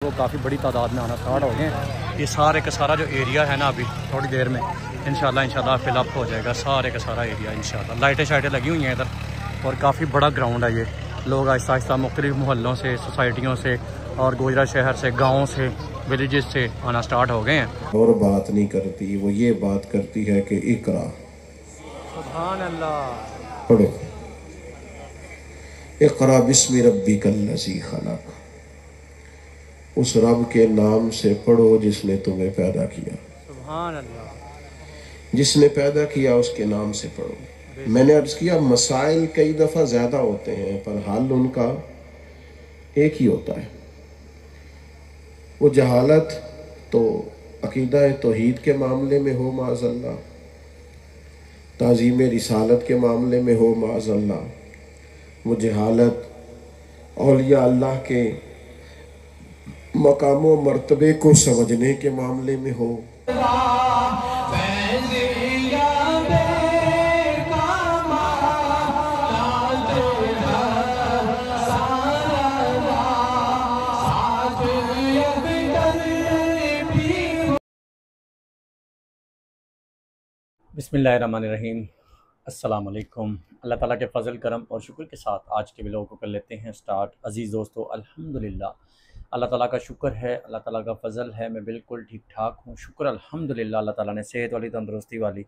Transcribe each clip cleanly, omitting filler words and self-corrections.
وہ کافی بڑی تعداد میں آنا اسٹارٹ ہو گئے ہیں۔ یہ سارے کا سارا جو ایریا ہے نا ابھی تھوڑی دیر میں انشاءاللہ فل اپ ہو جائے گا سارے کا سارا ایریا انشاءاللہ۔ لائٹیں شائٹیں لگی ہوئی ہیں ادھر اور کافی بڑا گراؤنڈ ہے یہ۔ لوگ آہستہ آہستہ مختلف محلوں سے، سوسائٹیوں سے اور گوجرا شہر سے، گاؤں سے، ولیجز سے آنا سٹارٹ ہو گئے ہیں۔ اور بات نہیں کرتی، وہ یہ بات کرتی ہے کہ اقرا، سبحان اللہ، پڑھو، اقرا بسم ربک الذی خلق، اس رب کے نام سے پڑھو جس نے تمہیں پیدا کیا، سبحان اللہ، جس نے پیدا کیا اس کے نام سے پڑھو۔ میں نے عرض کیا مسائل کئی دفعہ زیادہ ہوتے ہیں پر حل ان کا ایک ہی ہوتا ہے۔ وہ جہالت تو عقیدہ توحید کے معاملے میں ہو معاذ اللہ، تعظیم رسالت کے معاملے میں ہو معاذ اللہ، وہ جہالت اولیاء اللہ کے مقام و مرتبے کو سمجھنے کے معاملے میں ہو، بسم اللہ الرحمن الرحیم۔ السلام علیکم۔ اللہ تعالیٰ کے فضل کرم اور شکر کے ساتھ آج کے ویلوگ کو کر لیتے ہیں سٹارٹ۔ عزیز دوستو، الحمدللہ اللہ تعالیٰ کا شکر ہے، اللہ تعالیٰ کا فضل ہے، میں بالکل ٹھیک ٹھاک ہوں۔ شکر الحمدللہ اللہ تعالیٰ نے صحت والی، تندرستی والی،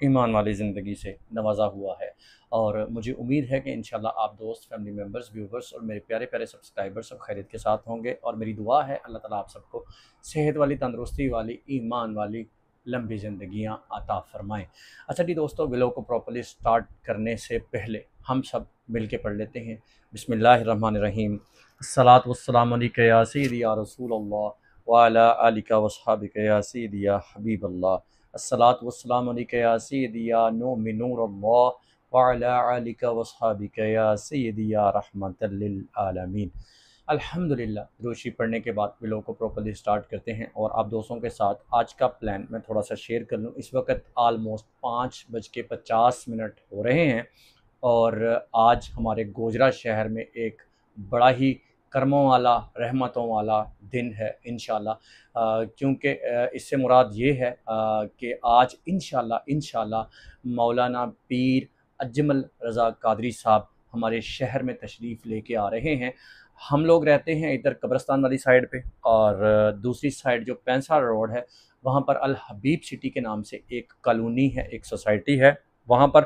ایمان والی زندگی سے نوازا ہوا ہے، اور مجھے امید ہے کہ انشاءاللہ آپ دوست، فیملی ممبرز، ویورز اور میرے پیارے پیارے سبسکرائبر سب خیریت کے ساتھ ہوں گے، اور میری دعا ہے اللہ تعالیٰ آپ سب کو صحت والی، تندرستی والی، ایمان والی لمبی زندگیاں عطا فرمائیں۔ اچھا جی دوستو، ویلوگ کو پراپرلی سٹارٹ کرنے سے پہلے ہم سب مل کے پڑھ لیتے ہیں بسم اللہ الرحمن الرحیم۔ الصلاۃ والسلام علیک یا سیدی یا رسول اللہ وعلی آلک وصحابک یا سیدی یا حبیب اللہ۔ الصلاۃ والسلام علیک یا سیدی یا نور نور اللہ وعلی آلک وصحابک یا سیدی یا رحمت للعالمین۔ الحمدللہ روشی پڑھنے کے بعد ویلوگ کو پراپرلی سٹارٹ کرتے ہیں، اور آپ دوستوں کے ساتھ آج کا پلان میں تھوڑا سا شیئر کر لوں۔ اس وقت آلموسٹ 5:50 ہو رہے ہیں، اور آج ہمارے گوجرا شہر میں ایک بڑا ہی کرموں والا، رحمتوں والا دن ہے انشاءاللہ، کیونکہ اس سے مراد یہ ہے کہ آج انشاءاللہ مولانا پیر اجمل رضا قادری صاحب ہمارے شہر میں تشریف لے کے آ رہے ہیں۔ ہم لوگ رہتے ہیں ادھر قبرستان والی سائڈ پہ، اور دوسری سائڈ جو پینسا روڈ ہے وہاں پر الحبیب سٹی کے نام سے ایک کالونی ہے، ایک سوسائٹی ہے، وہاں پر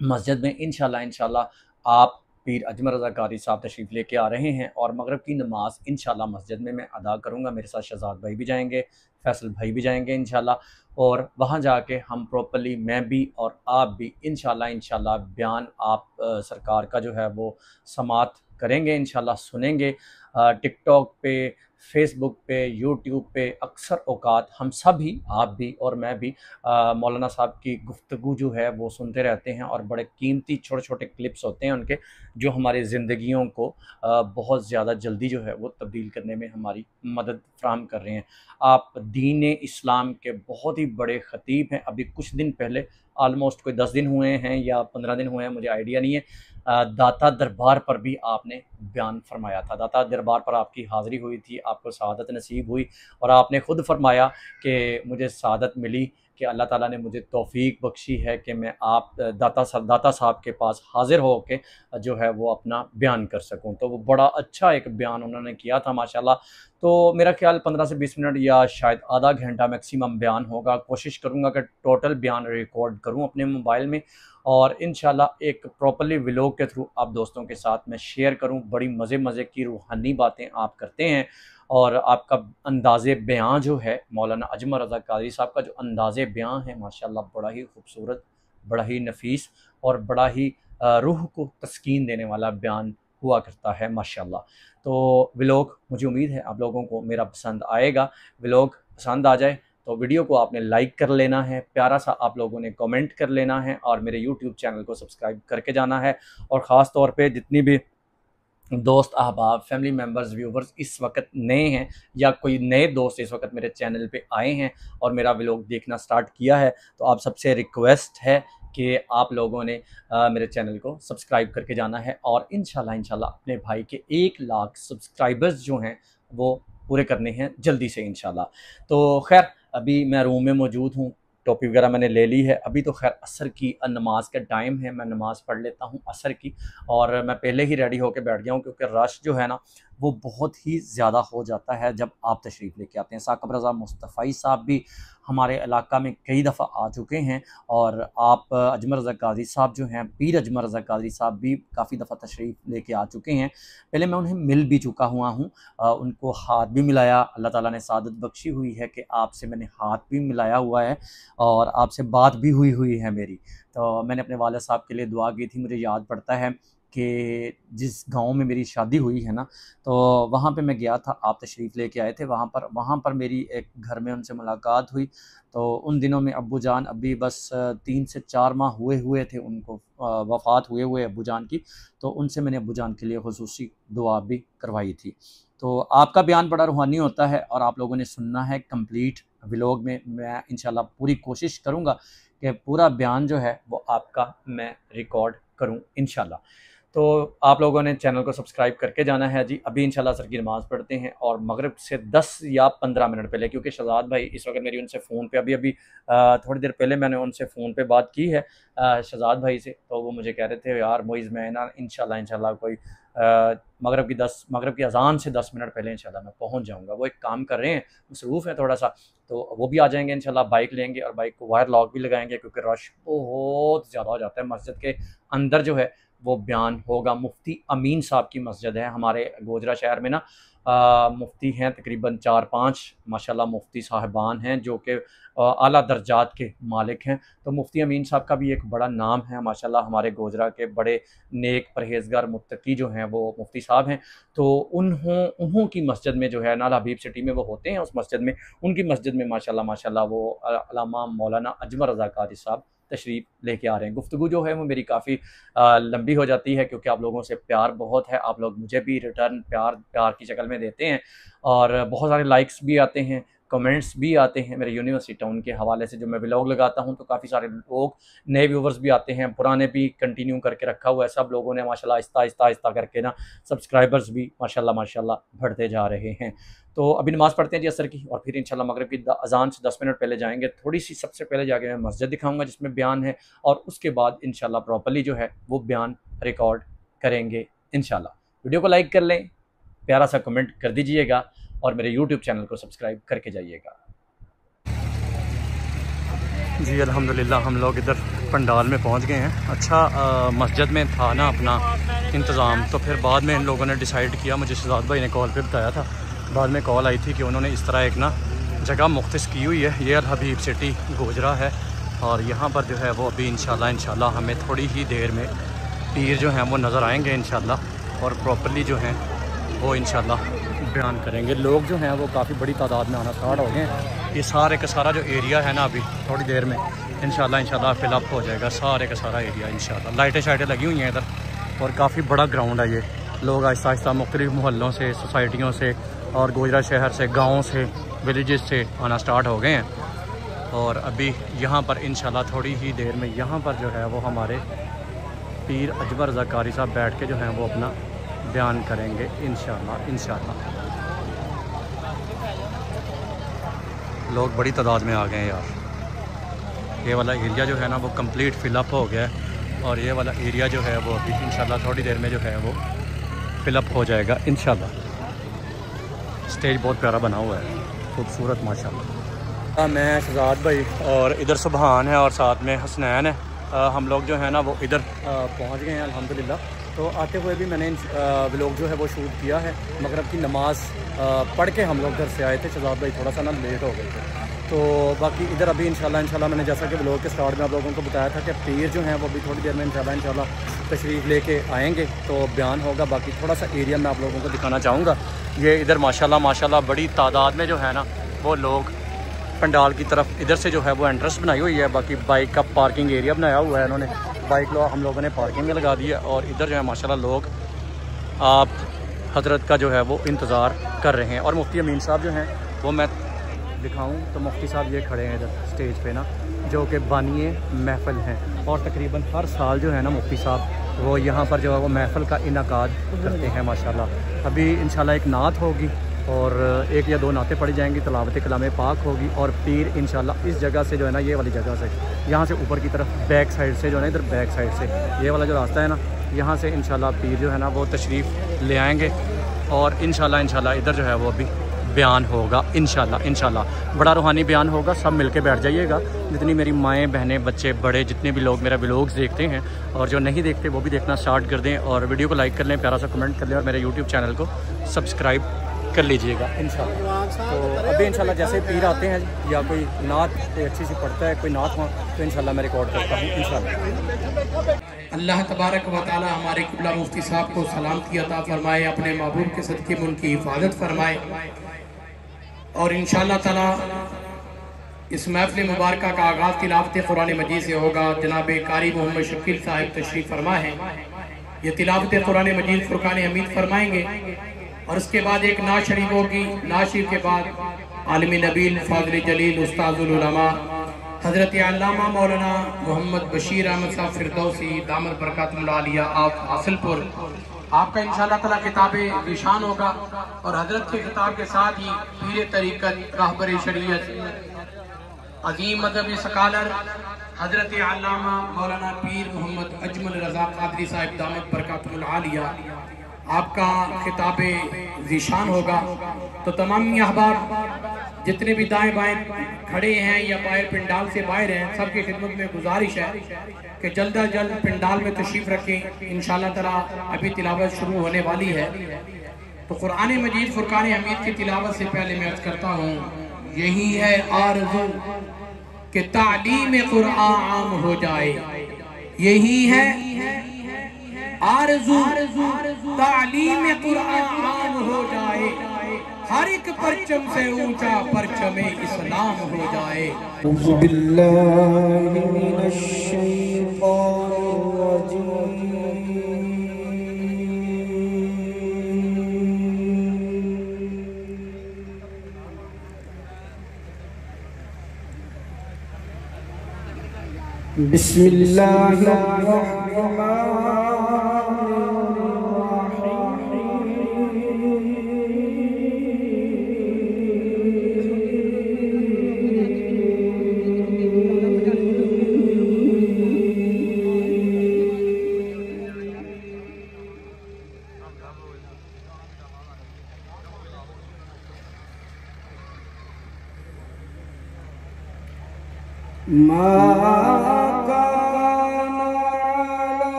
مسجد میں انشاءاللہ آپ پیر اجمل رضا قادری صاحب تشریف لے کے آ رہے ہیں، اور مغرب کی نماز انشاءاللہ مسجد میں ادا کروں گا۔ میرے ساتھ شہزاد بھائی بھی جائیں گے، فیصل بھائی بھی جائیں گے انشاءاللہ، اور وہاں جا کے ہم پراپرلی، میں بھی اور آپ بھی انشاءاللہ بیان آپ سرکار کا جو ہے وہ سماعت کریں گے، انشاءاللہ سنیں گے۔ ٹک ٹاک پہ، فیس بک پہ، یوٹیوب پہ اکثر اوقات ہم سب ہی، آپ بھی اور میں بھی، مولانا صاحب کی گفتگو جو ہے وہ سنتے رہتے ہیں، اور بڑے قیمتی چھوٹے چھوٹے کلپس ہوتے ہیں ان کے، جو ہماری زندگیوں کو بہت زیادہ جلدی جو ہے وہ تبدیل کرنے میں ہماری مدد فراہم کر رہے ہیں۔ آپ دین اسلام کے بہت ہی بڑے خطیب ہیں۔ ابھی کچھ دن پہلے، آلموسٹ کوئی 10 دن ہوئے ہیں یا 15 دن ہوئے ہیں، مجھے آئیڈیا نہیں ہے، داتا دربار پر بھی آپ نے بیان فرمایا تھا۔ داتا دربار پر آپ کی حاضری ہوئی تھی، آپ کو سعادت نصیب ہوئی، اور آپ نے خود فرمایا کہ مجھے سعادت ملی کہ اللہ تعالیٰ نے مجھے توفیق بخشی ہے کہ میں آپ داتا صاحب کے پاس حاضر ہو کے جو ہے وہ اپنا بیان کر سکوں۔ تو وہ بڑا اچھا ایک بیان انہوں نے کیا تھا ماشاءاللہ۔ تو میرا خیال 15 سے 20 منٹ یا شاید آدھا گھنٹہ میکسیمم بیان ہوگا۔ کوشش کروں گا کہ ٹوٹل بیان ریکارڈ کروں اپنے موبائل میں، اور انشاءاللہ ایک پراپرلی ویلوگ کے تھرو آپ دوستوں کے ساتھ میں شیئر کروں۔ بڑی مزے کی روحانی باتیں آپ کرتے ہیں، اور آپ کا انداز بیان جو ہے، مولانا اجمل رضا قادری صاحب کا جو انداز بیان ہے ماشاءاللہ بڑا ہی خوبصورت، بڑا ہی نفیس، اور بڑا ہی روح کو تسکین دینے والا بیان ہوا کرتا ہے ماشاءاللہ۔ تو ویلوگ، مجھے امید ہے آپ لوگوں کو میرا پسند آئے گا۔ ویلوگ پسند آ جائے تو ویڈیو کو آپ نے لائک کر لینا ہے، پیارا سا آپ لوگوں نے کمنٹ کر لینا ہے، اور میرے یوٹیوب چینل کو سبسکرائب کر کے جانا ہے، اور خاص طور پہ جتنی بھی دوست احباب، فیملی ممبرز، ویورز اس وقت نئے ہیں، یا کوئی نئے دوست اس وقت میرے چینل پہ آئے ہیں اور میرا ویلوگ دیکھنا سٹارٹ کیا ہے، تو آپ سب سے ریکویسٹ ہے کہ آپ لوگوں نے میرے چینل کو سبسکرائب کر کے جانا ہے، اور انشاءاللہ اپنے بھائی کے 1 لاکھ سبسکرائبرز جو ہیں وہ پورے کرنے ہیں جلدی سے انشاءاللہ۔ تو خیر ابھی میں روم میں موجود ہوں، ٹوپی وغیرہ میں نے لے لی ہے، ابھی تو خیر عصر کی نماز کا ٹائم ہے، میں نماز پڑھ لیتا ہوں عصر کی، اور میں پہلے ہی ریڈی ہو کے بیٹھ گیا ہوں کیونکہ رش جو ہے نا وہ بہت ہی زیادہ ہو جاتا ہے جب آپ تشریف لے کے آتے ہیں۔ ثاقب رضا مصطفی صاحب بھی ہمارے علاقہ میں کئی دفعہ آ چکے ہیں، اور آپ اجمل رضا قادری صاحب جو ہیں، پیر اجمل رضا قادری صاحب بھی کافی دفعہ تشریف لے کے آ چکے ہیں، پہلے میں انہیں مل بھی چکا ہوا ہوں، ان کو ہاتھ بھی ملایا، اللہ تعالیٰ نے سعادت بخشی ہوئی ہے کہ آپ سے میں نے ہاتھ بھی ملایا ہوا ہے اور آپ سے بات بھی ہوئی ہے میری۔ تو میں نے اپنے والد صاحب کے لیے دعا کی تھی، مجھے یاد پڑتا ہے کہ جس گاؤں میں میری شادی ہوئی ہے نا، تو وہاں پہ میں گیا تھا، آپ تشریف لے کے آئے تھے وہاں پر میری ایک گھر میں ان سے ملاقات ہوئی، تو ان دنوں میں ابو جان ابھی بس 3 سے 4 ماہ ہوئے تھے ان کو وفات ہوئے ابو جان کی، تو ان سے میں نے ابو جان کے لیے خصوصی دعا بھی کروائی تھی۔ تو آپ کا بیان بڑا روحانی ہوتا ہے اور آپ لوگوں نے سننا ہے کمپلیٹ ولاگ میں انشاءاللہ پوری کوشش کروں گا کہ پورا بیان جو ہے وہ آپ کا میں ریکارڈ کروں انشاءاللہ۔ تو آپ لوگوں نے چینل کو سبسکرائب کر کے جانا ہے جی۔ ابھی انشاءاللہ عصر کی نماز پڑھتے ہیں اور مغرب سے 10 یا 15 منٹ پہلے، کیونکہ شہزاد بھائی اس وقت میری ان سے فون پہ ابھی تھوڑی دیر پہلے میں نے ان سے فون پہ بات کی ہے شہزاد بھائی سے، تو وہ مجھے کہہ رہے تھے یار معیز میں نا انشاءاللہ کوئی مغرب کی اذان سے 10 منٹ پہلے انشاءاللہ میں پہنچ جاؤں گا۔ وہ ایک کام کر رہے ہیں، مصروف ہیں تھوڑا سا، تو وہ بھی آ جائیں گے انشاءاللہ، بائک لیں گے اور بائک کو وائر لاک بھی لگائیں گے کیونکہ رش بہت زیادہ ہو جاتا ہے۔ مسجد کے اندر جو ہے وہ بیان ہوگا، مفتی امین صاحب کی مسجد ہے ہمارے گوجرا شہر میں نا، مفتی ہیں تقریباً 4-5 ماشاءاللہ مفتی صاحبان ہیں جو کہ اعلیٰ درجات کے مالک ہیں، تو مفتی امین صاحب کا بھی ایک بڑا نام ہے ماشاءاللہ، ہمارے گوجرا کے بڑے نیک پرہیزگار متقی جو ہیں وہ مفتی صاحب ہیں، تو انہوں کی مسجد میں جو ہے نال حبیب سٹی میں وہ ہوتے ہیں، اس مسجد میں، ان کی مسجد میں ماشاءاللہ وہ علامہ مولانا اجمل رضا قادری صاحب تشریف لے کے آ رہے ہیں۔ گفتگو جو ہے وہ میری کافی لمبی ہو جاتی ہے کیونکہ آپ لوگوں سے پیار بہت ہے، آپ لوگ مجھے بھی ریٹرن پیار کی شکل میں دیتے ہیں، اور بہت سارے لائکس بھی آتے ہیں، کمنٹس بھی آتے ہیں میرے یونیورسٹی ٹاؤن کے حوالے سے، جو میں ولاگ لگاتا ہوں تو کافی سارے لوگ نئے ویورز بھی آتے ہیں، پرانے بھی کنٹینیو کر کے رکھا ہوا ہے، سب لوگوں نے ماشاءاللہ آہستہ کر کے نا سبسکرائبرز بھی ماشاءاللہ بڑھتے جا رہے ہیں۔ تو ابھی نماز پڑھتے ہیں جی عصر کی، اور پھر انشاءاللہ مغرب کی اذان سے 10 منٹ پہلے جائیں گے، تھوڑی سی سب سے پہلے جا کے میں مسجد دکھاؤں گا جس میں بیان ہے، اور اس کے بعد انشاءاللہ پراپرلی جو ہے وہ بیان ریکارڈ کریں گے انشاءاللہ۔ ویڈیو کو لائک کر لیں، پیارا سا کمنٹ کر دیجئے گا، اور میرے یوٹیوب چینل کو سبسکرائب کر کے جائیے گا جی۔ الحمدللہ ہم لوگ ادھر پنڈال میں پہنچ گئے ہیں۔ اچھا مسجد میں تھا نا اپنا انتظام، تو پھر بعد میں ان لوگوں نے ڈیسائیڈ کیا، مجھے شہزاد بھائی نے کال پہ بتایا تھا، بعد میں کال آئی تھی کہ انہوں نے اس طرح ایک نا جگہ مختص کی ہوئی ہے، یہ الحبیب سٹی گوجرا ہے، اور یہاں پر جو ہے وہ ابھی انشاءاللہ ہمیں تھوڑی ہی دیر میں پیر جو ہیں وہ نظر آئیں گے انشاءاللہ، اور پراپرلی جو ہیں وہ انشاءاللہ بیان کریں گے۔ لوگ جو ہیں وہ کافی بڑی تعداد میں آنا سٹارٹ ہو گئے ہیں، یہ سارے کا سارا جو ایریا ہے نا ابھی تھوڑی دیر میں انشاءاللہ فل اپ ہو جائے گا، سارے کا سارا ایریا انشاءاللہ۔ لائٹیں شائٹیں لگی ہوئی ہیں ادھر، اور کافی بڑا گراؤنڈ ہے یہ، لوگ آہستہ مختلف محلوں سے، سوسائٹیوں سے، اور گوجرا شہر سے، گاؤں سے، ولیجز سے آنا سٹارٹ ہو گئے ہیں، اور ابھی یہاں پر انشاءاللہ تھوڑی ہی دیر میں یہاں پر جو ہے وہ ہمارے پیر اجمل رضا قادری صاحب بیٹھ کے جو ہیں وہ اپنا بیان کریں گے انشاءاللہ۔ لوگ بڑی تعداد میں آ گئے ہیں یار، یہ والا ایریا جو ہے نا وہ کمپلیٹ فل اپ ہو گیا ہے، اور یہ والا ایریا جو ہے وہ ابھی انشاءاللہ تھوڑی دیر میں جو ہے وہ فل اپ ہو جائے گا انشاءاللہ۔ اسٹیج بہت پیارا بنا ہوا ہے، خوبصورت ماشاءاللہ۔ میں شہزاد بھائی اور ادھر سبحان ہے اور ساتھ میں حسنین ہے، ہم لوگ جو ہے نا وہ ادھر پہنچ گئے ہیں الحمدللہ۔ تو آتے ہوئے بھی میں نے ولاگ جو ہے وہ شوٹ کیا ہے، مغرب کی نماز پڑھ کے ہم لوگ گھر سے آئے تھے، شہزاد بھائی تھوڑا سا نا لیٹ ہو گئے تھے، تو باقی ادھر ابھی انشاءاللہ میں نے جیسا کہ ولاگ کے سٹارٹ میں آپ لوگوں کو بتایا تھا کہ پیر جو ہیں وہ ابھی تھوڑی دیر میں انشاءاللہ تشریف لے کے آئیں گے تو بیان ہوگا۔ باقی تھوڑا سا ایریا میں آپ لوگوں کو دکھانا چاہوں گا، یہ ادھر ماشاءاللہ بڑی تعداد میں جو ہے نا وہ لوگ پنڈال کی طرف ادھر سے جو ہے وہ انٹرسٹ بنائی ہوئی ہے، باقی بائک کا پارکنگ ایریا بنایا ہوا ہے انہوں نے، بائک ہم لوگوں نے پارکنگ میں لگا دی ہے، اور ادھر جو ہے ماشاءاللہ لوگ آپ حضرت کا جو ہے وہ انتظار کر رہے ہیں۔ اور مفتی امین صاحب جو ہیں وہ میں دکھاؤں تو مفتی صاحب یہ کھڑے ہیں ادھر اسٹیج پہ نا، جو کہ بانی محفل ہیں، اور تقریباً ہر سال جو ہے نا مفتی صاحب وہ یہاں پر جو ہے وہ محفل کا انعقاد کرتے ہیں ماشاءاللہ۔ ابھی انشاءاللہ ایک نعت ہوگی، اور ایک یا دو نعتیں پڑھی جائیں گی، تلاوت کلام پاک ہوگی، اور پیر انشاءاللہ اس جگہ سے جو ہے نا، یہ والی جگہ سے، یہاں سے اوپر کی طرف بیک سائڈ سے جو ہے نا، ادھر بیک سائڈ سے یہ والا جو راستہ ہے نا، یہاں سے انشاءاللہ پیر جو ہے نا وہ تشریف لے آئیں گے، اور انشاءاللہ ادھر جو ہے وہ ابھی بیان ہوگا انشاءاللہ بڑا روحانی بیان ہوگا. سب مل کے بیٹھ جائیے گا، جتنی میری مائیں بہنیں بچے بڑے جتنے بھی لوگ میرا ولاگز دیکھتے ہیں، اور جو نہیں دیکھتے وہ بھی دیکھنا سٹارٹ کر دیں، اور ویڈیو کو لائک کر لیں، پیارا سا کمنٹ کر لیں، اور میرے یوٹیوب چینل کو سبسکرائب کر لیجئے گا انشاءاللہ. تو ابھی انشاءاللہ جیسے پیر آتے ہیں یا کوئی نعت کوئی اچھی سی پڑھتا ہے، کوئی نعت ہو تو انشاءاللہ میں ریکارڈ کرتا ہوں انشاءاللہ. اللہ تبارک و تعالی ہمارے قبلہ مفتی صاحب کو سلامتی عطا فرمائے، اپنے محبوب کے صدقے میں ان کی حفاظت فرمائے، اور انشاءاللہ تعالی اس محفل مبارکہ کا آغاز تلاوت قرآن مجید سے ہوگا. جناب قاری محمد شکیل صاحب تشریف فرما ہے، یہ تلاوت قرآن مجید فرقان حمید فرمائیں گے، اور اس کے بعد ایک نعت شریف ہوگی. نعت شریف کے بعد عالم نبیل فاضل جلیل استاذ العلماء حضرت علامہ مولانا محمد بشیر احمد صاحب فردوسی دامت برکاتہ اللہ علیہ آپ حاصل پور، آپ کا انشاءاللہ تعالیٰ کتاب ذیشان ہوگا، اور حضرت کے خطاب کے ساتھ ہی پیر طریقت راہبر شریعت عظیم مذہبی سکالر حضرت علامہ مولانا پیر محمد اجمل رضا قادری صاحب دامت برکاتہ اللہ علیہ آپ کا خطاب ذیشان ہوگا. تو تمام احباب جتنے بھی دائیں بائیں کھڑے ہیں یا باہر پنڈال سے باہر ہیں، سب کی خدمت میں گزارش ہے کہ جلد از جلد پنڈال میں تشریف رکھیں. انشاءاللہ تعالی ابھی تلاوت شروع ہونے والی ہے. تو قرآن مجید فرقان حمید کی تلاوت سے پہلے میں عرض کرتا ہوں، یہی ہے آرزو کہ تعلیم قرآن عام ہو جائے، یہی ہے آرزو تعلیم قرآن عام ہو جائے، ہر ایک پرچم سے اونچا پرچم اسلام ہو جائے. اعوذ باللہ من الشیطان الرجیم، بسم اللہ الرحمن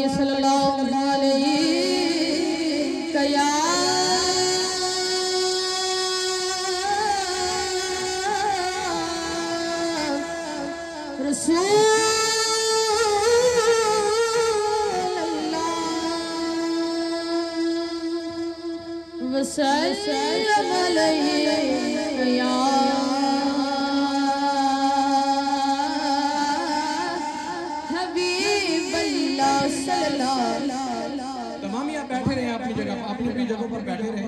صلی اللہ علیہ رسول اللہ وسلم علیہ یا تمام یہاں بیٹھے رہے ہیں اپنی جگہ پر، اپنی جگہوں پر بیٹھے رہے.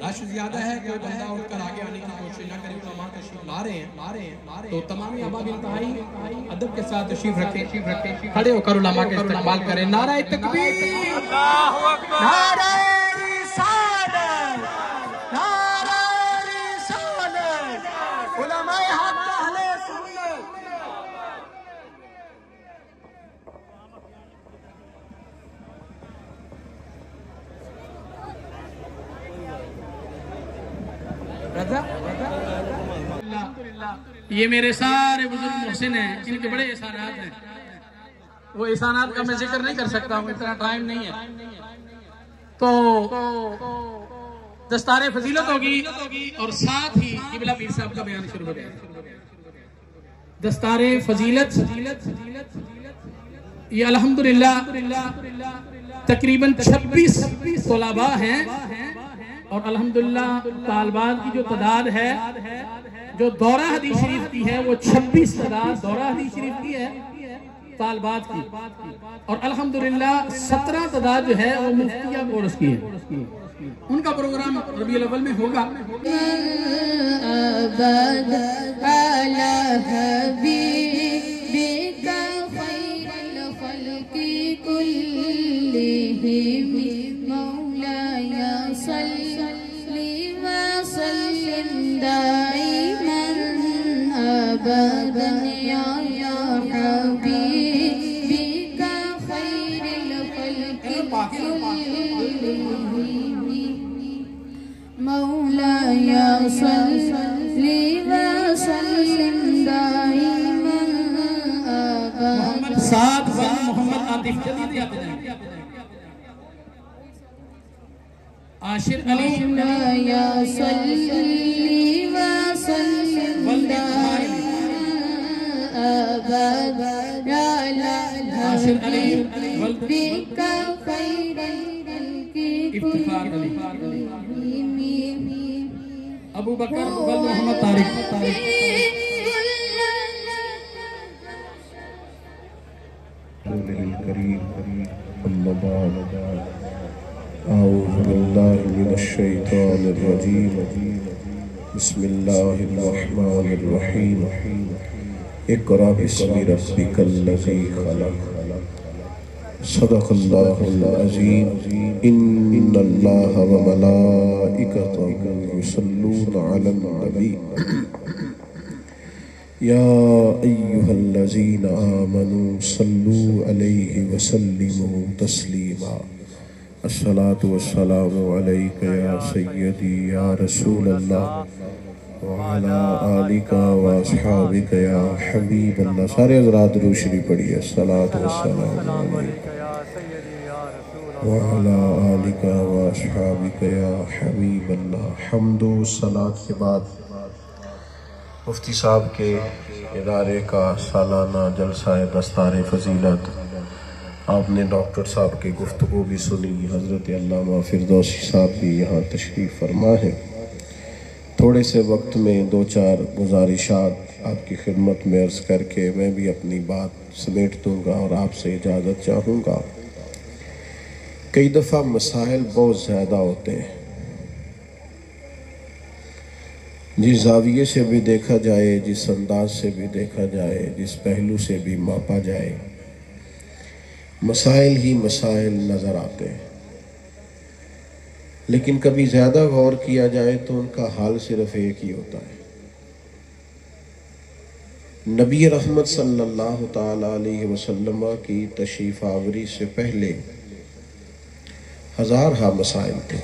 رش زیادہ ہے، کوئی بندہ اٹھ کر آگے آنے کی کوشش نہ کرے. تمام تشریف لا رہے ہیں تو تمام احباب انتہائی ادب کے ساتھ تشریف رکھیں، کھڑے ہو کر علماء کے استقبال کریں. نعرہ تکبیر، نعرہ رسالت، نعرہ رسالت، علماء حق اہل سنت. یہ میرے سارے بزرگ محسن ہیں، ان کے بڑے احسانات ہیں، وہ احسانات کا میں ذکر نہیں کر سکتا ہوں، اتنا ٹائم نہیں ہے۔ تو دستار فضیلت ہوگی اور ساتھ ہی قبلہ پیر صاحب کا بیان شروع ہو جائے گا۔ دستار فضیلت یہ الحمدللہ تقریباً 26 طلباء ہیں، اور الحمدللہ طالبات کی جو تعداد ہے، جو دورہ حدیث شریف کی ہے، وہ 26 تعداد دورہ حدیث شریف کی ہے طالبات کی، اور الحمدللہ 17 تعداد جو ہے وہ مفتیہ کورس کی ہے۔ ان کا پروگرام ربیع الاول میں ہوگا۔ أبد على حبيبك خير الخلق كلهم مولاي صل وسلم دائما أبدا يا حبيبك خير الخلق كلهم مولاي صل وسلم دائما أبدا۔ ساتھ محمد عاطف جدید یاد جائیں، عاشر علی، مولاي صل وسلم دائما أبدا عاشر علی، بك خير الخلق افتخار علی، كلهم ابو بکر ول محمد طارق۔ الكريم أما بعد أعوذ بالله من الشيطان الرجيم بسم الله الرحمن الرحيم اقرأ باسم ربك الذي خلق صدق الله العظيم إن الله وملائكته يصلون على النبي يا أيها الذين آمنوا صلوا عليه وسلموا تسليما الصلاة والسلام عليك يا سيدي يا رسول الله وعلى آلك وأصحابك يا حبيب الله۔ سارے حضرات درود شریف پڑھیے، الصلاة والسلام عليك وعلى آلك وأصحابك يا حبيب الله۔ حمد و صلاة کے بعد مفتی صاحب کے ادارے کا سالانہ جلسہ دستار فضیلت، آپ نے ڈاکٹر صاحب کی گفتگو بھی سنی، حضرت علامہ فردوسی صاحب بھی یہاں تشریف فرما ہے۔ تھوڑے سے وقت میں 2-4 گزارشات آپ کی خدمت میں عرض کر کے میں بھی اپنی بات سمیٹ دوں گا اور آپ سے اجازت چاہوں گا۔ کئی دفعہ مسائل بہت زیادہ ہوتے ہیں، جس زاویے سے بھی دیکھا جائے، جس انداز سے بھی دیکھا جائے، جس پہلو سے بھی ماپا جائے، مسائل ہی مسائل نظر آتے ہیں، لیکن کبھی زیادہ غور کیا جائے تو ان کا حال صرف ایک ہی ہوتا ہے۔ نبی رحمت صلی اللہ تعالیٰ علیہ وسلم کی تشریف آوری سے پہلے ہزارہ مسائل تھے۔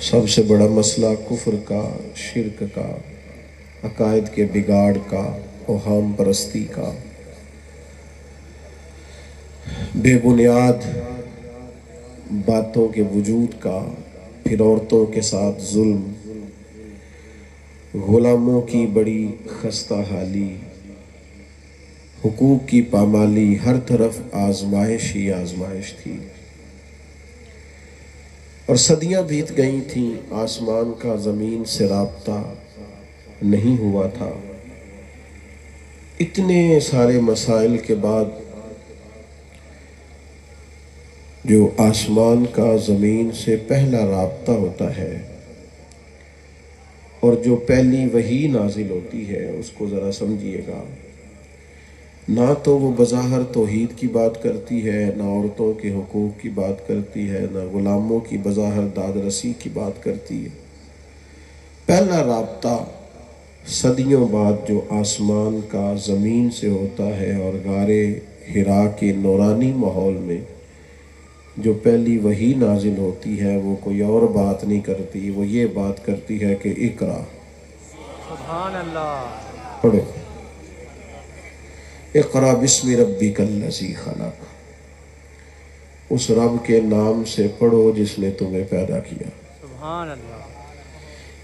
سب سے بڑا مسئلہ کفر کا، شرک کا، عقائد کے بگاڑ کا، اوہام پرستی کا، بے بنیاد باتوں کے وجود کا، پھر عورتوں کے ساتھ ظلم، غلاموں کی بڑی خستہ حالی، حقوق کی پامالی، ہر طرف آزمائش ہی آزمائش تھی، اور صدیاں بیت گئی تھیں، آسمان کا زمین سے رابطہ نہیں ہوا تھا۔ اتنے سارے مسائل کے بعد جو آسمان کا زمین سے پہلا رابطہ ہوتا ہے اور جو پہلی وحی نازل ہوتی ہے، اس کو ذرا سمجھیے گا۔ نہ تو وہ بظاہر توحید کی بات کرتی ہے، نہ عورتوں کے حقوق کی بات کرتی ہے، نہ غلاموں کی بظاہر داد رسی کی بات کرتی ہے۔ پہلا رابطہ صدیوں بعد جو آسمان کا زمین سے ہوتا ہے اور غار حرا کے نورانی ماحول میں جو پہلی وحی نازل ہوتی ہے وہ کوئی اور بات نہیں کرتی، وہ یہ بات کرتی ہے کہ اقرا، سبحان اللہ، پڑھو، اقرا بسم ربک الذی خلق، اس رب کے نام سے پڑھو جس نے تمہیں پیدا کیا، سبحان اللہ،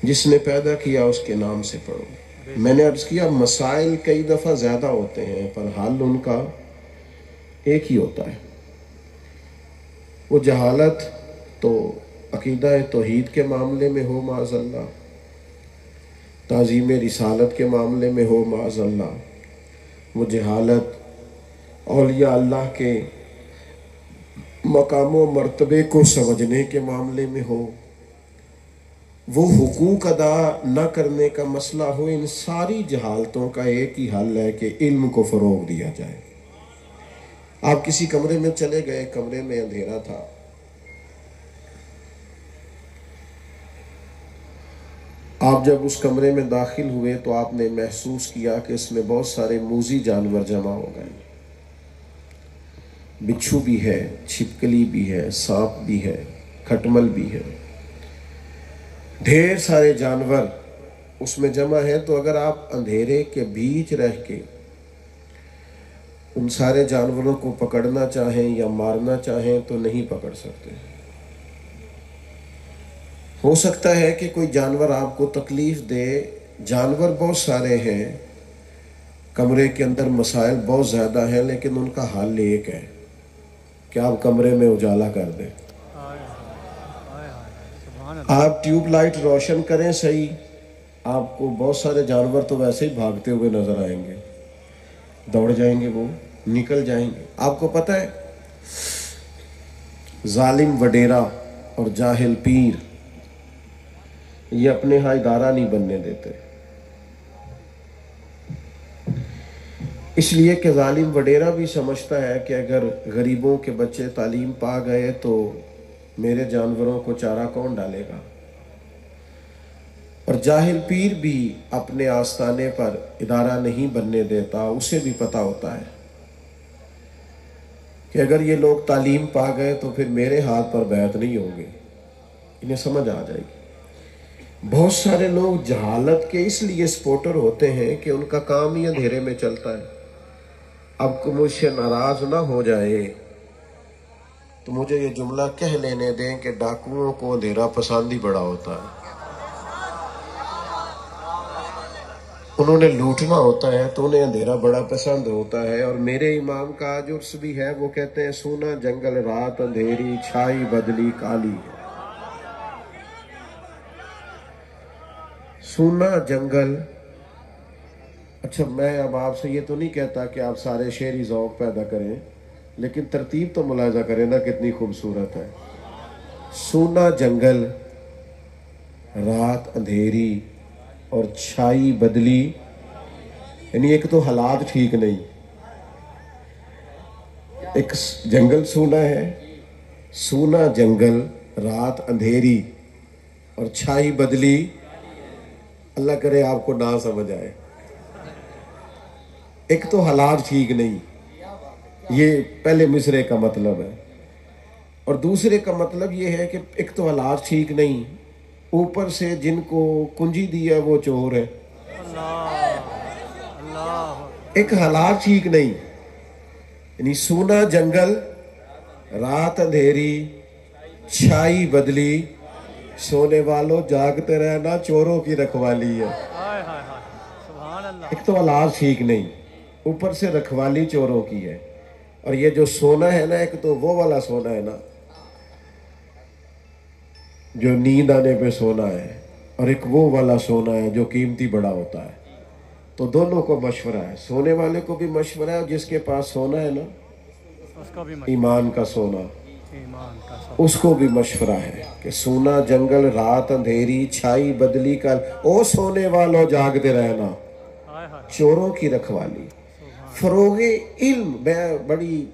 جس نے پیدا کیا اس کے نام سے پڑھو۔ میں نے عرض کیا مسائل کئی دفعہ زیادہ ہوتے ہیں پر حل ان کا ایک ہی ہوتا ہے۔ وہ جہالت تو عقیدہ توحید کے معاملے میں ہو معاذ اللہ، تعظیم رسالت کے معاملے میں ہو معاذ اللہ، وہ جہالت اولیاء اللہ کے مقام و مرتبے کو سمجھنے کے معاملے میں ہو، وہ حقوق ادا نہ کرنے کا مسئلہ ہو، ان ساری جہالتوں کا ایک ہی حل ہے کہ علم کو فروغ دیا جائے۔ آپ کسی کمرے میں چلے گئے، کمرے میں اندھیرا تھا، آپ جب اس کمرے میں داخل ہوئے تو آپ نے محسوس کیا کہ اس میں بہت سارے موذی جانور جمع ہو گئے، بچھو بھی ہے، چھپکلی بھی ہے، سانپ بھی ہے، کھٹمل بھی ہے، ڈھیر سارے جانور اس میں جمع ہیں۔ تو اگر آپ اندھیرے کے بیچ رہ کے ان سارے جانوروں کو پکڑنا چاہیں یا مارنا چاہیں تو نہیں پکڑ سکتے۔ ہو سکتا ہے کہ کوئی جانور آپ کو تکلیف دے، جانور بہت سارے ہیں، کمرے کے اندر مسائل بہت زیادہ ہیں، لیکن ان کا حل ایک ہے کہ آپ کمرے میں اجالا کر دیں، آپ ٹیوب لائٹ روشن کریں، صحیح، آپ کو بہت سارے جانور تو ویسے ہی بھاگتے ہوئے نظر آئیں گے، دوڑ جائیں گے، وہ نکل جائیں گے۔ آپ کو پتہ ہے ظالم وڈیرا اور جاہل پیر یہ اپنے ہاں ادارہ نہیں بننے دیتے، اس لیے کہ ظالم وڈیرا بھی سمجھتا ہے کہ اگر غریبوں کے بچے تعلیم پا گئے تو میرے جانوروں کو چارہ کون ڈالے گا، اور جاہل پیر بھی اپنے آستانے پر ادارہ نہیں بننے دیتا، اسے بھی پتہ ہوتا ہے کہ اگر یہ لوگ تعلیم پا گئے تو پھر میرے ہاتھ پر بیعت نہیں ہوگی، انہیں سمجھ آ جائے گی۔ بہت سارے لوگ جہالت کے اس لیے سپورٹر ہوتے ہیں کہ ان کا کام ہی اندھیرے میں چلتا ہے۔ اب کو مجھ سے ناراض نہ ہو جائے تو مجھے یہ جملہ کہہ لینے دیں کہ ڈاکوؤں کو اندھیرا پسند ہی بڑا ہوتا ہے، انہوں نے لوٹنا ہوتا ہے تو انہیں اندھیرا بڑا پسند ہوتا ہے۔ اور میرے امام کا آج عرس بھی ہے، وہ کہتے ہیں سونا جنگل رات اندھیری چھائی بدلی کالی ہے، سونا جنگل۔ اچھا میں اب آپ سے یہ تو نہیں کہتا کہ آپ سارے شعری ذوق پیدا کریں، لیکن ترتیب تو ملاحظہ کریں نا کتنی خوبصورت ہے۔ سونا جنگل رات اندھیری اور چھائی بدلی، یعنی ایک تو حالات ٹھیک نہیں، ایک جنگل سونا ہے، سونا جنگل رات اندھیری اور چھائی بدلی، اللہ کرے آپ کو نہ سمجھ آئے۔ ایک تو حالات ٹھیک نہیں، یہ پہلے مصرے کا مطلب ہے، اور دوسرے کا مطلب یہ ہے کہ ایک تو حالات ٹھیک نہیں، اوپر سے جن کو کنجی دیا وہ چور ہے۔ ایک حالات ٹھیک نہیں، یعنی سونا جنگل رات اندھیری چھائی بدلی، سونے والوں جاگتے رہنا چوروں کی رکھوالی ہے۔ ایک تو حالات ٹھیک نہیں، اوپر سے رکھوالی چوروں کی ہے، اور یہ جو سونا ہے نا، ایک تو وہ والا سونا ہے نا جو نیند آنے پہ سونا ہے، اور ایک وہ والا سونا ہے جو قیمتی بڑا ہوتا ہے۔ تو دونوں کو مشورہ ہے، سونے والے کو بھی مشورہ ہے، اور جس کے پاس سونا ہے نا ایمان کا سونا، اس کو بھی مشورہ ہے کہ سونا جنگل رات اندھیری چھائی بدلی کا، او سونے والوں جاگتے رہنا چوروں کی رکھوالی۔ فروغ علم، میں بڑی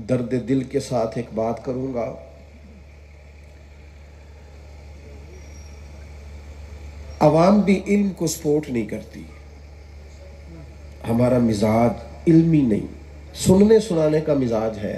درد دل کے ساتھ ایک بات کروں گا، عوام بھی علم کو سپورٹ نہیں کرتی، ہمارا مزاج علمی نہیں، سننے سنانے کا مزاج ہے،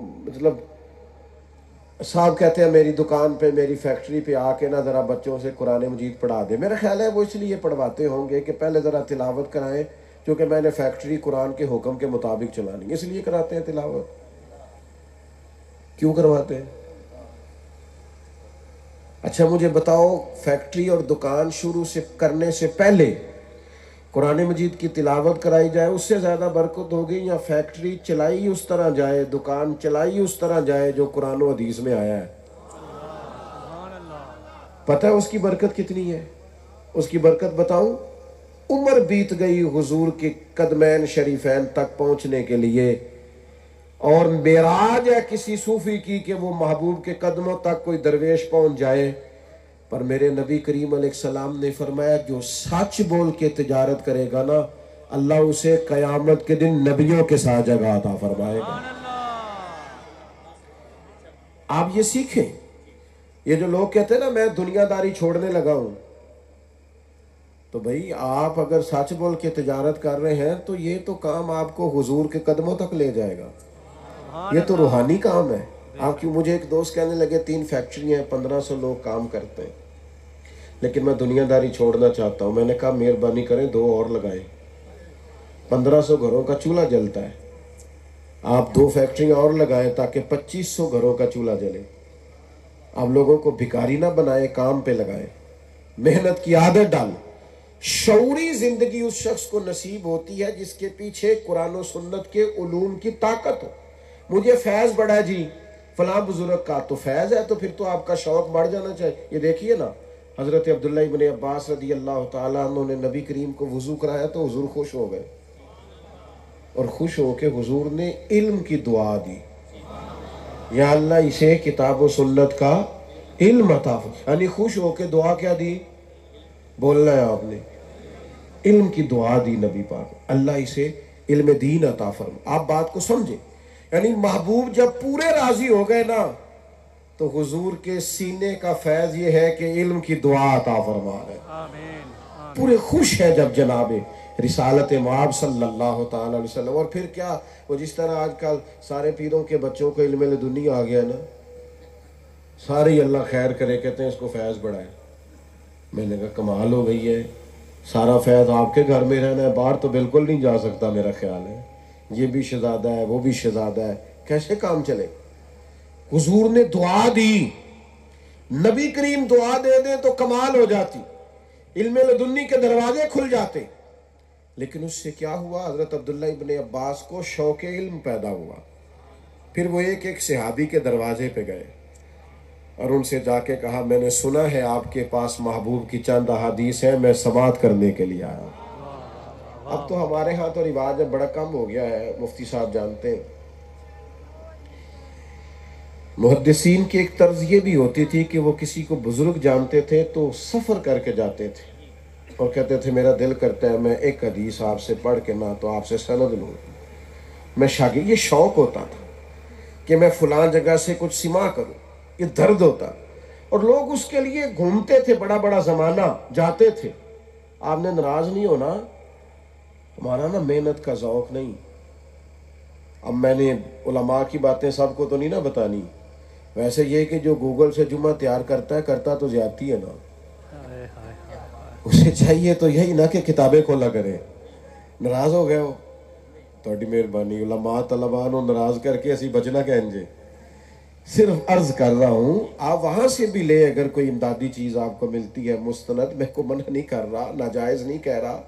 مطلب صاحب کہتے ہیں میری دکان پہ میری فیکٹری پہ آ کے نا ذرا بچوں سے قرآن مجید پڑھا دے. میرا خیال ہے وہ اس لیے پڑھواتے ہوں گے کہ پہلے ذرا تلاوت کرائیں، کیونکہ میں نے فیکٹری قرآن کے حکم کے مطابق چلانی ہے، اس لیے کراتے ہیں تلاوت. کیوں کرواتے ہیں؟ اچھا مجھے بتاؤ، فیکٹری اور دکان شروع سے کرنے سے پہلے قرآن مجید کی تلاوت کرائی جائے اس سے زیادہ برکت ہوگی، یا فیکٹری چلائی اس طرح جائے، دکان چلائی اس طرح جائے جو قرآن و حدیث میں آیا ہے؟ پتہ ہے اس کی برکت کتنی ہے؟ اس کی برکت بتاؤں؟ عمر بیت گئی حضور کے قدمین شریفین تک پہنچنے کے لیے، اور معراج ہے کسی صوفی کی کہ وہ محبوب کے قدموں تک کوئی درویش پہنچ جائے، پر میرے نبی کریم علیہ السلام نے فرمایا جو سچ بول کے تجارت کرے گا نا، اللہ اسے قیامت کے دن نبیوں کے ساتھ جگہ عطا فرمائے گا. آپ یہ سیکھیں. یہ جو لوگ کہتے ہیں نا میں دنیا داری چھوڑنے لگا ہوں، تو بھئی آپ اگر سچ بول کے تجارت کر رہے ہیں تو یہ تو کام آپ کو حضور کے قدموں تک لے جائے گا. یہ تو روحانی کام ہے. آپ کیوں؟ مجھے ایک دوست کہنے لگے 3 فیکٹریاں ہیں، 1500 لوگ کام کرتے ہیں، لیکن میں دنیا داری چھوڑنا چاہتا ہوں. میں نے کہا مہربانی کریں 2 اور لگائیں، 1500 گھروں کا چولہا جلتا ہے، آپ 2 فیکٹریاں اور لگائیں تاکہ 2500 گھروں کا چولہا جلے. آپ لوگوں کو بھکاری نہ بنائیں، کام پہ لگائیں، محنت کی عادت ڈالیں. شعوری زندگی اس شخص کو نصیب ہوتی ہے جس کے پیچھے قرآن و سنت کے علوم کی طاقت ہو. مجھے فیض بڑھا جی فلاں بزرگ کا، تو فیض ہے تو پھر تو آپ کا شوق بڑھ جانا چاہیے. یہ دیکھیے نا، حضرت عبداللہ ابن عباس رضی اللہ تعالیٰ عنہ نے نبی کریم کو وضو کرایا تو حضور خوش ہو گئے، اور خوش ہو کے حضور نے علم کی دعا دی، یا اللہ اسے کتاب و سنت کا علم عطا فرما. یعنی خوش ہو کے دعا کیا دی؟ بولنا ہے آپ نے، علم کی دعا دی نبی پاک، اللہ اسے علم دین عطا فرما. آپ بات کو سمجھیں. یعنی محبوب جب پورے راضی ہو گئے نا تو حضور کے سینے کا فیض یہ ہے کہ علم کی دعا عطا فرما رہے. پورے خوش ہیں جب جناب رسالت مآب صلی اللہ تعالی علیہ وسلم. اور پھر کیا، وہ جس طرح آج کل سارے پیروں کے بچوں کو علم لدنی آ گیا نا، سارے ہی اللہ خیر کرے کہتے ہیں اس کو فیض بڑھائے. میں نے کہا کمال ہو گئی ہے، سارا فیض آپ کے گھر میں رہنا ہے، باہر تو بالکل نہیں جا سکتا. میرا خیال ہے یہ بھی شہزادہ ہے وہ بھی شہزادہ ہے، کیسے کام چلے؟ حضور نے دعا دی، نبی کریم دعا دے دیں تو کمال ہو جاتی، علم لدنی کے دروازے کھل جاتے. لیکن اس سے کیا ہوا؟ حضرت عبداللہ ابن عباس کو شوق علم پیدا ہوا. پھر وہ ایک ایک صحابی کے دروازے پہ گئے اور ان سے جا کے کہا میں نے سنا ہے آپ کے پاس محبوب کی چند احادیث ہیں، میں سماعت کرنے کے لیے آیا ہوں. اب تو ہمارے ہاں تو رواج بڑا کم ہو گیا ہے، مفتی صاحب جانتے ہیں. محدثین کی ایک طرز یہ بھی ہوتی تھی کہ وہ کسی کو بزرگ جانتے تھے تو سفر کر کے جاتے تھے اور کہتے تھے میرا دل کرتا ہے میں ایک حدیث آپ سے پڑھ کے نہ تو آپ سے سند لوں، میں شاگرد. یہ شوق ہوتا تھا کہ میں فلاں جگہ سے کچھ سماع کروں، یہ درد ہوتا. اور لوگ اس کے لیے گھومتے تھے، بڑا بڑا زمانہ جاتے تھے. آپ نے ناراض نہیں ہونا، ہمارا نا محنت کا ذوق نہیں. اب میں نے علماء کی باتیں سب کو تو نہیں نا بتانی، ویسے یہ کہ جو گوگل سے جمعہ تیار کرتا ہے کرتا تو زیادتی ہے نا، اسے چاہیے تو یہی نا کہ کتابیں کھولا کرے. ناراض ہو گئے ہو، تھوڑی مہربانی علماء طلباء نو ناراض کر کے اسی بچنا کہنجے. صرف عرض کر رہا ہوں آپ وہاں سے بھی لے، اگر کوئی امدادی چیز آپ کو ملتی ہے مستند، میں کو منع نہیں کر رہا، ناجائز نہیں کہہ رہا،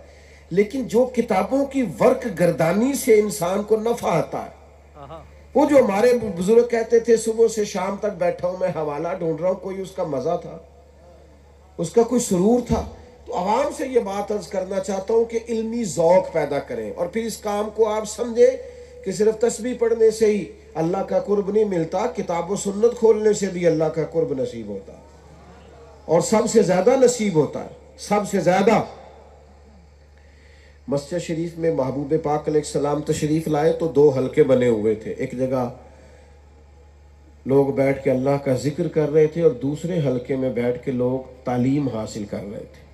لیکن جو کتابوں کی ورق گردانی سے انسان کو نفع آتا ہے، وہ جو ہمارے بزرگ کہتے تھے صبح سے شام تک بیٹھا ہوں میں حوالہ ڈھونڈ رہا ہوں، کوئی اس کا مزہ تھا، اس کا کوئی سرور تھا. تو عوام سے یہ بات عرض کرنا چاہتا ہوں کہ علمی ذوق پیدا کریں، اور پھر اس کام کو آپ سمجھیں کہ صرف تسبیح پڑھنے سے ہی اللہ کا قرب نہیں ملتا، کتاب و سنت کھولنے سے بھی اللہ کا قرب نصیب ہوتا ہے، اور سب سے زیادہ نصیب ہوتا ہے، سب سے زیادہ. مسجد شریف میں محبوب پاک علیہ السلام تشریف لائے تو 2 حلقے بنے ہوئے تھے. ایک جگہ لوگ بیٹھ کے اللہ کا ذکر کر رہے تھے اور دوسرے حلقے میں بیٹھ کے لوگ تعلیم حاصل کر رہے تھے.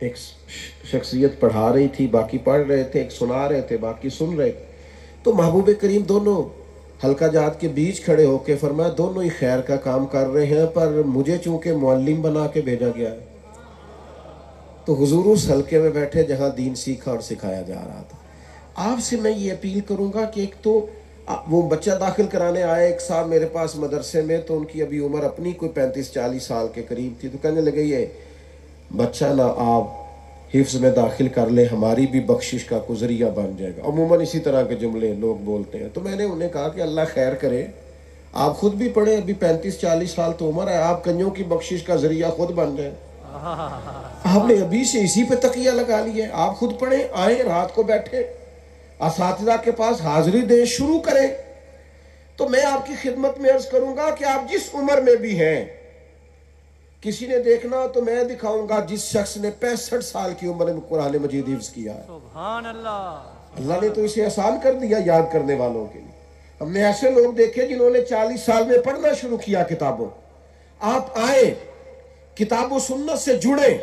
ایک شخصیت پڑھا رہی تھی، باقی پڑھ رہے تھے، ایک سنا رہے تھے، باقی سن رہے تھے. تو محبوب کریم دونوں حلقہ جات کے بیچ کھڑے ہو کے فرمایا دونوں ہی خیر کا کام کر رہے ہیں، پر مجھے چونکہ معلم بنا کے بھیجا گیا ہے تو حضور اس حلقے میں بیٹھے جہاں دین سیکھا اور سکھایا جا رہا تھا۔ آپ سے میں یہ اپیل کروں گا کہ ایک تو وہ بچہ داخل کرانے آئے ایک صاحب میرے پاس مدرسے میں، تو ان کی ابھی عمر اپنی کوئی 35-40 سال کے قریب تھی، تو کہنے لگے یہ بچہ نا آپ حفظ میں داخل کر لیں، ہماری بھی بخشش کا کوئی ذریعہ بن جائے گا۔ عموماً اسی طرح کے جملے لوگ بولتے ہیں، تو میں نے انہیں کہا کہ اللہ خیر کرے، آپ خود بھی پڑھیں، ابھی 35-40 سال تو عمر ہے، آپ کنجوں کی بخشش کا ذریعہ خود بن جائیں۔ آپ نے ابھی سے اسی پہ تقیہ لگا لی ہے، آپ خود پڑھیں، آئیں رات کو بیٹھیں اساتذہ کے پاس حاضری دیں، شروع کریں۔ تو میں آپ کی خدمت میں عرض کروں گا کہ آپ جس عمر میں بھی ہیں، کسی نے دیکھنا تو میں دکھاؤں گا جس شخص نے 65 سال کی عمر میں قرآن مجید حفظ کیا ہے۔ سبحان اللہ۔ اللہ نے تو اسے آسان کر دیا یاد کرنے والوں کے لیے۔ ہم نے ایسے لوگ دیکھے جنہوں نے 40 سال میں پڑھنا شروع کیا کتابوں۔ آپ آئیں، کتاب و سنت سے جڑیں،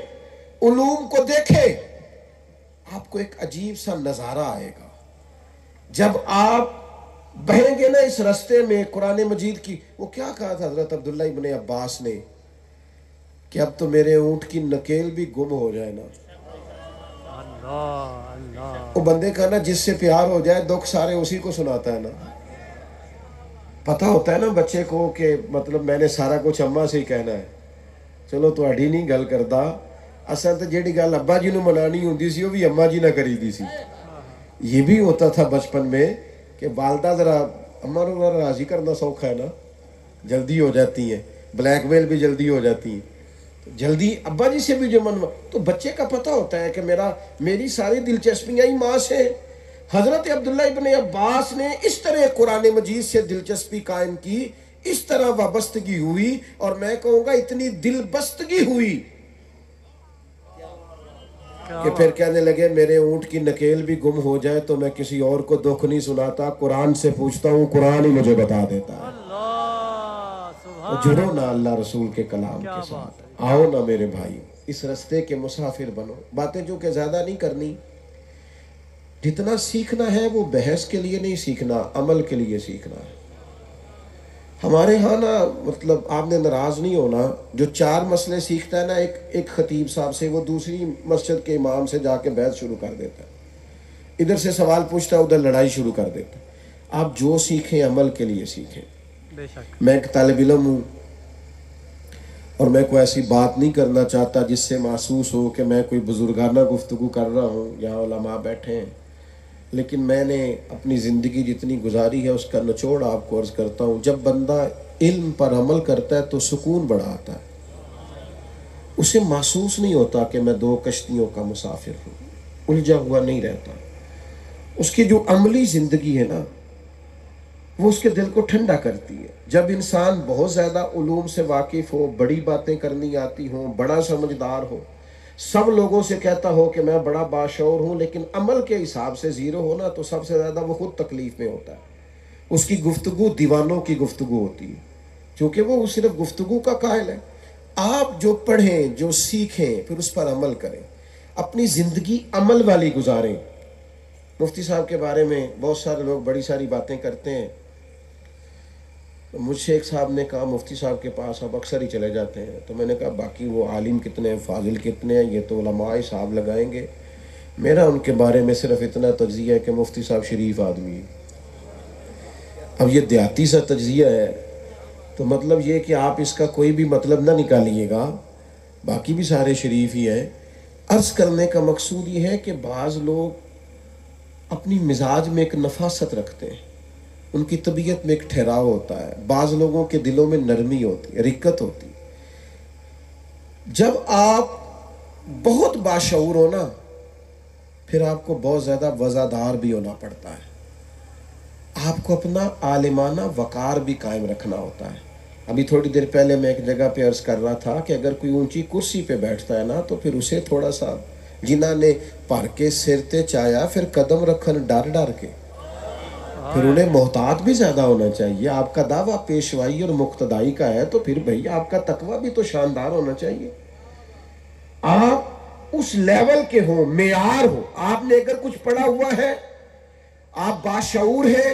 علوم کو دیکھیں، آپ کو ایک عجیب سا نظارہ آئے گا جب آپ بہیں گے نا اس رستے میں قرآن مجید کی۔ وہ کیا کہا تھا حضرت عبداللہ ابن عباس نے کہ اب تو میرے اونٹ کی نکیل بھی گم ہو جائے نا۔ وہ بندے کا نا جس سے پیار ہو جائے دکھ سارے اسی کو سناتا ہے نا۔ پتہ ہوتا ہے نا بچے کو کہ مطلب میں نے سارا کچھ اماں سے ہی کہنا ہے، چلو تہاڈی نہیں گل کردا، اصل تو جیڑی گل ابا جی نو منانی ہوندی سی وہ بھی اماں جی نہ کری دی سی۔ یہ بھی ہوتا تھا بچپن میں کہ والدہ ذرا اماں نو راضی کرنا سوکھا ہے نا، جلدی ہو جاتی ہیں، بلیک میل بھی جلدی ہو جاتی ہیں، جلدی ابا جی سے بھی جو منوا، تو بچے کا پتہ ہوتا ہے کہ میری ساری دلچسپیاں ہی ماں سے۔ حضرت عبداللہ ابن عباس نے اس طرح قرآن مجید سے دلچسپی قائم کی، اس طرح وابستگی ہوئی، اور میں کہوں گا اتنی دل بستگی ہوئی کہ پھر کہنے لگے میرے اونٹ کی نکیل بھی گم ہو جائے تو میں کسی اور کو دکھ نہیں سناتا، قرآن سے پوچھتا ہوں، قرآن ہی مجھے بتا دیتا ہے۔ جڑو نا اللہ رسول کے کلام کے ساتھ، آؤ نا میرے بھائی، اس رستے کے مسافر بنو۔ باتیں جو کہ زیادہ نہیں کرنی، جتنا سیکھنا ہے وہ بحث کے لیے نہیں سیکھنا، عمل کے لیے سیکھنا ہے۔ ہمارے ہاں نا مطلب آپ نے ناراض نہیں ہونا، جو 4 مسئلے سیکھتا ہے نا ایک خطیب صاحب سے، وہ دوسری مسجد کے امام سے جا کے بحث شروع کر دیتا ہے، ادھر سے سوال پوچھتا ہے ادھر لڑائی شروع کر دیتا ہے۔ آپ جو سیکھیں عمل کے لیے سیکھیں۔ بے شک۔ میں ایک طالب علم ہوں اور میں کوئی ایسی بات نہیں کرنا چاہتا جس سے محسوس ہو کہ میں کوئی بزرگانہ گفتگو کر رہا ہوں، یہاں علماء بیٹھے ہیں، لیکن میں نے اپنی زندگی جتنی گزاری ہے اس کا نچوڑ آپ کو عرض کرتا ہوں۔ جب بندہ علم پر عمل کرتا ہے تو سکون بڑا آتا ہے، اسے محسوس نہیں ہوتا کہ میں 2 کشتیوں کا مسافر ہوں، الجھا ہوا نہیں رہتا۔ اس کی جو عملی زندگی ہے نا وہ اس کے دل کو ٹھنڈا کرتی ہے۔ جب انسان بہت زیادہ علوم سے واقف ہو، بڑی باتیں کرنی آتی ہوں، بڑا سمجھدار ہو، سب لوگوں سے کہتا ہو کہ میں بڑا باشعور ہوں، لیکن عمل کے حساب سے زیرو ہونا، تو سب سے زیادہ وہ خود تکلیف میں ہوتا ہے۔ اس کی گفتگو دیوانوں کی گفتگو ہوتی ہے، کیونکہ وہ صرف گفتگو کا قائل ہے۔ آپ جو پڑھیں، جو سیکھیں، پھر اس پر عمل کریں، اپنی زندگی عمل والی گزاریں۔ مفتی صاحب کے بارے میں بہت سارے لوگ بڑی ساری باتیں کرتے ہیں۔ مجھ سے ایک صاحب نے کہا مفتی صاحب کے پاس آپ اکثر ہی چلے جاتے ہیں، تو میں نے کہا باقی وہ عالم کتنے ہیں، فاضل کتنے ہیں، یہ تو علماء صاحب لگائیں گے، میرا ان کے بارے میں صرف اتنا تجزیہ ہے کہ مفتی صاحب شریف آدمی ہے۔ اب یہ دیہاتی سا تجزیہ ہے، تو مطلب یہ کہ آپ اس کا کوئی بھی مطلب نہ نکالیے گا، باقی بھی سارے شریف ہی ہیں۔ عرض کرنے کا مقصود یہ ہے کہ بعض لوگ اپنی مزاج میں ایک نفاست رکھتے ہیں، ان کی طبیعت میں ایک ٹھہراؤ ہوتا ہے، بعض لوگوں کے دلوں میں نرمی ہوتی ہے، رقت ہوتی ہے۔ جب آپ بہت باشعور ہو نا، پھر آپ کو بہت زیادہ وزادار بھی ہونا پڑتا ہے، آپ کو اپنا عالمانہ وقار بھی قائم رکھنا ہوتا ہے۔ ابھی تھوڑی دیر پہلے میں ایک جگہ پہ عرض کر رہا تھا کہ اگر کوئی اونچی کرسی پہ بیٹھتا ہے نا تو پھر اسے تھوڑا سا، جنہ نے پھر کے سر تے چایا پھر قدم رکھن ڈر ڈر کے، پھر انہیں محتاط بھی زیادہ ہونا چاہیے۔ آپ کا دعویٰ پیشوائی اور مقتدائی کا ہے تو پھر بھئی آپ کا تقویٰ بھی تو شاندار ہونا چاہیے۔ آپ اس لیول کے ہوں، معیار ہو۔ آپ نے اگر کچھ پڑھا ہوا ہے، آپ باشعور ہیں،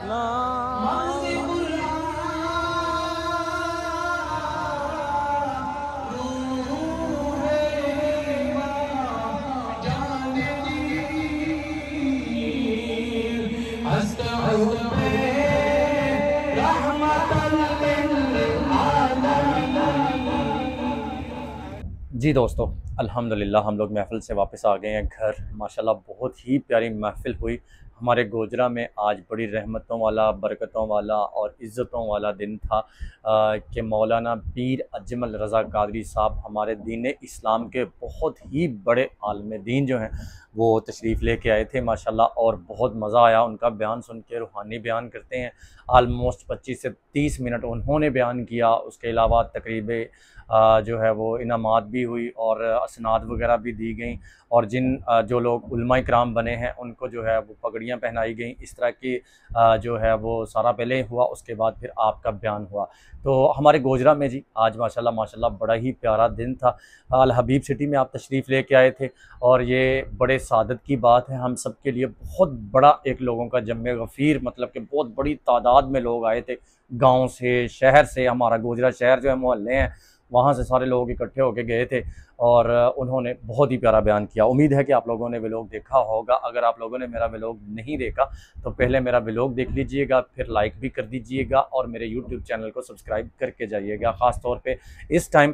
جی دوستو الحمدللہ ہم لوگ محفل سے واپس آ گئے ہیں گھر۔ ماشاءاللہ بہت ہی پیاری محفل ہوئی ہمارے گوجرا میں۔ آج بڑی رحمتوں والا، برکتوں والا اور عزتوں والا دن تھا کہ مولانا پیر اجمل رضا قادری صاحب ہمارے دین اسلام کے بہت ہی بڑے عالم دین جو ہیں وہ تشریف لے کے آئے تھے ماشاءاللہ، اور بہت مزہ آیا ان کا بیان سن کے۔ روحانی بیان کرتے ہیں، آلموسٹ 25 سے 30 منٹ انہوں نے بیان کیا۔ اس کے علاوہ تقریب جو ہے وہ انعامات بھی ہوئی اور اسناد وغیرہ بھی دی گئیں، اور جو لوگ علماء کرام بنے ہیں ان کو جو ہے وہ پگڑیاں پہنائی گئیں۔ اس طرح کی جو ہے وہ سارا پہلے ہوا، اس کے بعد پھر آپ کا بیان ہوا۔ تو ہمارے گوجرا میں جی آج ماشاءاللہ بڑا ہی پیارا دن تھا۔ الحبیب سٹی میں آپ تشریف لے کے آئے تھے، اور یہ بڑے سعادت کی بات ہے ہم سب کے لیے۔ بہت بڑا ایک لوگوں کا جمع غفیر، مطلب کہ بہت بڑی تعداد میں لوگ آئے تھے، گاؤں سے، شہر سے۔ ہمارا گوجرا شہر جو ہے محلے ہیں وہاں سے سارے لوگ اکٹھے ہو کے گئے تھے، اور انہوں نے بہت ہی پیارا بیان کیا۔ امید ہے کہ آپ لوگوں نے ولاگ دیکھا ہوگا۔ اگر آپ لوگوں نے میرا ولاگ نہیں دیکھا تو پہلے میرا ولاگ دیکھ لیجئے گا، پھر لائک بھی کر دیجئے گا، اور میرے یوٹیوب چینل کو سبسکرائب کر کے جائیے گا۔ خاص طور پہ اس ٹائم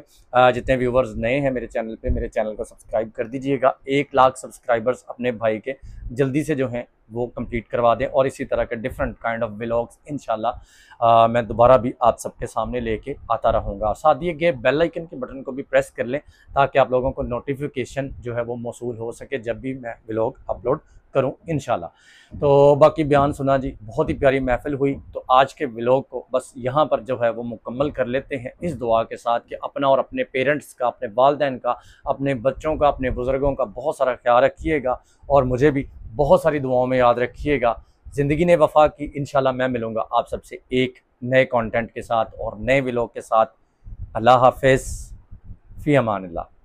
جتنے ویورز نئے ہیں میرے چینل پہ، میرے چینل کو سبسکرائب کر دیجئے گا۔ 1 لاکھ سبسکرائبرز اپنے بھائی کے جلدی سے جو ہیں وہ کمپلیٹ کروا دیں، اور اسی طرح کے ڈیفرنٹ کائنڈ آف ولاگز انشاءاللہ میں دوبارہ بھی آپ سب کے سامنے لے کے آتا رہوں گا۔ ساتھ دیے گئے بیل آئیکن کے بٹن کو بھی پریس کر لیں تاکہ آپ لوگوں کو نوٹیفیکیشن جو ہے وہ موصول ہو سکے جب بھی میں ولاگ اپلوڈ کروں انشاءاللہ۔ تو باقی بیان سنا جی، بہت ہی پیاری محفل ہوئی۔ تو آج کے ولاگ کو بس یہاں پر جو ہے وہ مکمل کر لیتے ہیں، اس دعا کے ساتھ کہ اپنا اور اپنے پیرنٹس کا، اپنے والدین کا، اپنے بچوں کا، اپنے بزرگوں کا بہت سارا خیال رکھیے گا، اور مجھے بھی بہت ساری دعاؤں میں یاد رکھیے گا۔ زندگی نے وفا کی، انشاءاللہ میں ملوں گا آپ سب سے ایک نئے کانٹینٹ کے ساتھ اور نئے ولاگ کے ساتھ۔ اللہ حافظ، فی امان اللہ۔